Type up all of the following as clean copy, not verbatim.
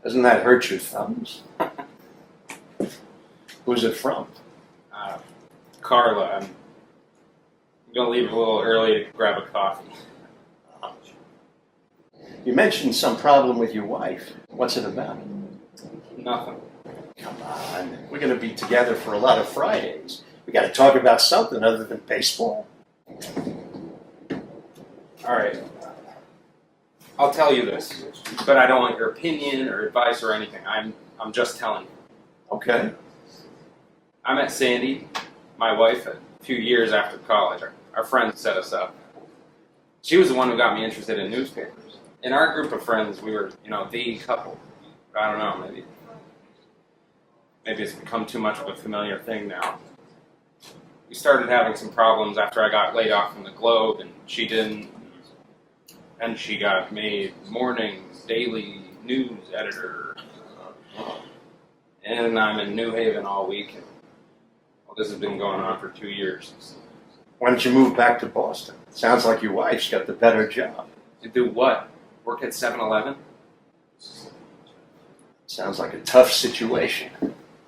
Doesn't that hurt your thumbs? Who's it from? Carla. I'm going to leave a little early to grab a coffee. You mentioned some problem with your wife. What's it about? Nothing. Come on. We're going to be together for a lot of Fridays. We got to talk about something other than baseball. All right. I'll tell you this, but I don't want your opinion or advice or anything. I'm just telling you. Okay. I met Sandy, my wife, a few years after college. Our friends set us up. She was the one who got me interested in newspapers. In our group of friends, we were, the couple. I don't know, maybe it's become too much of a familiar thing now. We started having some problems after I got laid off from the Globe, and she didn't. And she got made morning, daily news editor. And I'm in New Haven all week. And, this has been going on for 2 years. Why don't you move back to Boston? Sounds like your wife's got the better job. To do what? Work at 7-Eleven? Sounds like a tough situation.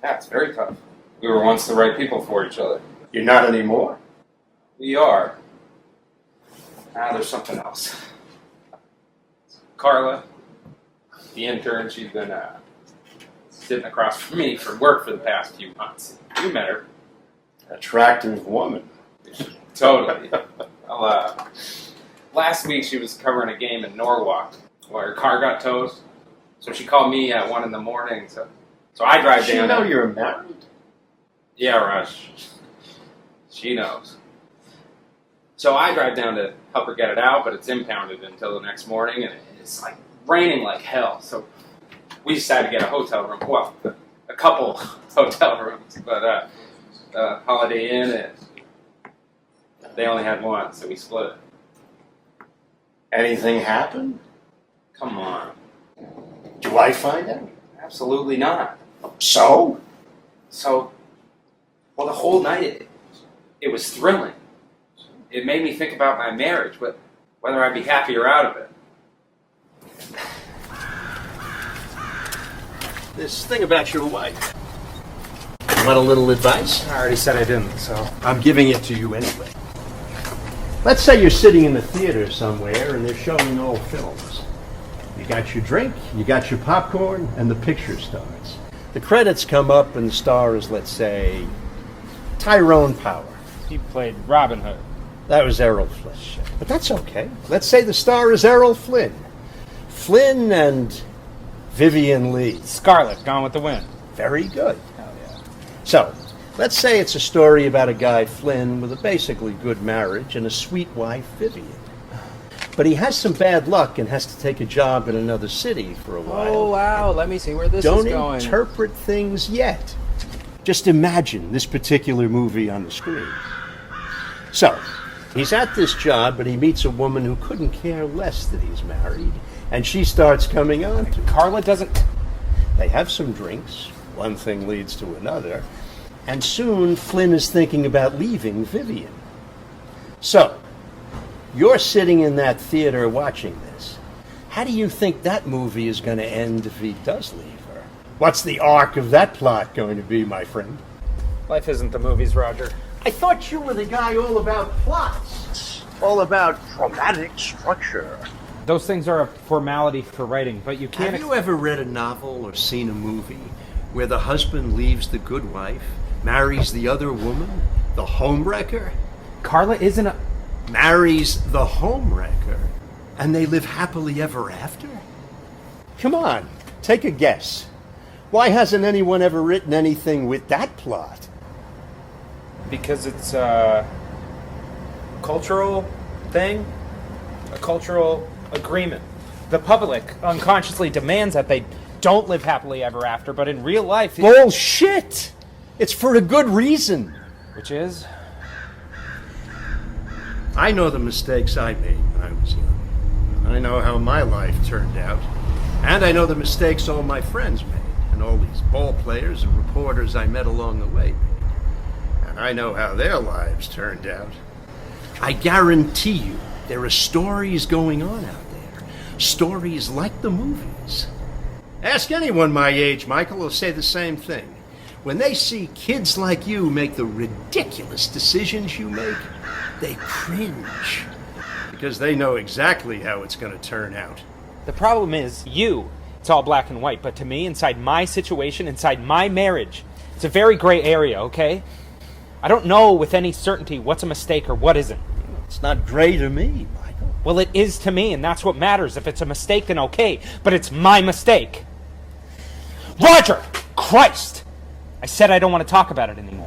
Yeah, it's very tough. We were once the right people for each other. You're not anymore? We are. Now there's something else. Carla, the intern, she's been sitting across from me for work for the past few months. You met her. Attractive woman. Totally. Well, last week she was covering a game in Norwalk where her car got towed. So she called me at 1 a.m. So I drive down. Does she know you're married? Yeah, Raj. She knows. So I drive down to help her get it out, but it's impounded until the next morning, and it's like raining like hell. So we decided to get a hotel room. Well, a couple hotel rooms, but Holiday Inn, and they only had one, so we split it. Anything happen? Come on. Do I find out? Absolutely not. So, well, the whole night, it was thrilling. It made me think about my marriage, but whether I'd be happy or out of it. this thing about your wife. Want a little advice? I already said I didn't, so. I'm giving it to you anyway. Let's say you're sitting in the theater somewhere and they're showing old films. You got your drink, you got your popcorn, and the picture starts. The credits come up and the star is, let's say, Tyrone Power. He played Robin Hood. That was Errol Flynn. But that's okay. Let's say the star is Errol Flynn. Flynn and Vivian Lee. Scarlett, Gone with the Wind. Very good. Hell yeah. So, let's say it's a story about a guy, Flynn, with a basically good marriage and a sweet wife, Vivian. But he has some bad luck and has to take a job in another city for a while. Oh, wow. Let me see where this Don't is going. interpret things yet. Just imagine this particular movie on the screen. So, he's at this job, but he meets a woman who couldn't care less that he's married, and she starts coming on to him. Carla doesn't... They have some drinks. One thing leads to another. And soon, Flynn is thinking about leaving Vivian. So, you're sitting in that theater watching this. How do you think that movie is going to end if he does leave her? What's the arc of that plot going to be, my friend? Life isn't the movies, Roger. I thought you were the guy all about plots. All about dramatic structure. Those things are a formality for writing, but you can't... Have you ever read a novel or seen a movie where the husband leaves the good wife, marries the other woman, the homewrecker? Carla isn't a... Marries the homewrecker, and they live happily ever after? Come on, take a guess. Why hasn't anyone ever written anything with that plot? Because it's a cultural thing, a cultural agreement. The public unconsciously demands that they don't live happily ever after, but in real life... Bullshit! It's for a good reason. Which is? I know the mistakes I made when I was young. I know how my life turned out. And I know the mistakes all my friends made, and all these ball players and reporters I met along the way made. And I know how their lives turned out. I guarantee you there are stories going on out there. Stories like the movies. Ask anyone my age, Michael, will say the same thing. When they see kids like you make the ridiculous decisions you make, they cringe. Because they know exactly how it's going to turn out. The problem is you. It's all black and white, but to me, inside my situation, inside my marriage, it's a very gray area, okay? I don't know with any certainty what's a mistake or what isn't. It's not gray to me, Michael. Well, it is to me, and that's what matters. If it's a mistake, then okay, but it's my mistake. Roger! Christ! I said I don't want to talk about it anymore.